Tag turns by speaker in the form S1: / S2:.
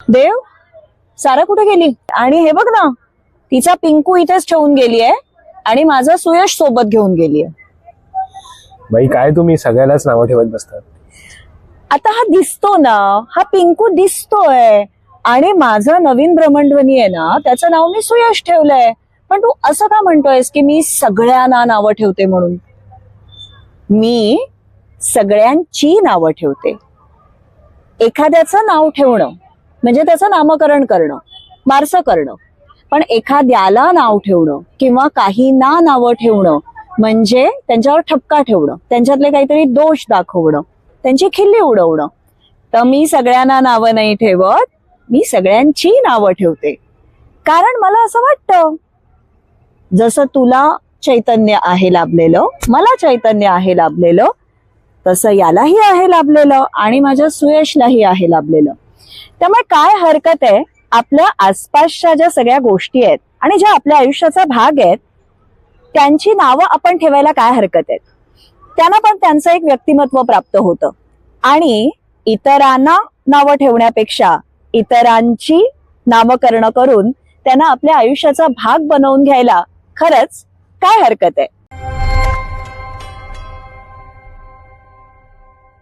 S1: देव, सारा कुठे गेली? आणि हे बघ ना, तिचा पिंकू इथेच ठेवून गेली आहे आणि माझा सुयश सोबत घेऊन गेली आहे.
S2: बाई काय तुम्ही सगळ्यालाच नावं ठेवत बसतात.
S1: आता हा दिसतो ना, हा पिंकू दिसतोय आणि माझं नवीन भ्रमणध्वनी आहे ना, त्याचं नाव मी सुयश ठेवलंय. पण तू असं का म्हणतोयस की मी सगळ्यांना नावं ठेवते म्हणून? मी सगळ्यांची नावं ठेवते. एखाद्याचं नाव ठेवणं म्हणजे त्याचं नामकरण करणं, बारसं करणं. पण एखाद्याला नाव ठेवणं किंवा काहींना नावं ठेवणं म्हणजे त्यांच्यावर ठपका ठेवणं, त्यांच्यातले काहीतरी दोष दाखवणं, त्यांची खिल्ली उडवणं. तर मी सगळ्यांना नावं नाही ठेवत, मी सगळ्यांची नावं ठेवते. कारण मला असं वाटतं, जसं तुला चैतन्य आहे लाभलेलं, मला चैतन्य आहे लाभलेलं, तसं यालाही आहे लाभलेलं आणि माझ्या सुयशलाही आहे लाभलेलं. त्यामुळे काय हरकत आहे, आपल्या आसपासच्या ज्या सगळ्या गोष्टी आहेत आणि ज्या आपल्या आयुष्याचा भाग आहेत त्यांची नावं आपण ठेवायला काय हरकत आहे? त्यांना पण त्यांचं एक व्यक्तिमत्व प्राप्त होतं आणि इतरांना नावं ठेवण्यापेक्षा इतरांची नामकरण करून त्यांना आपल्या आयुष्याचा भाग बनवून घ्यायला खरंच काय हरकत आहे?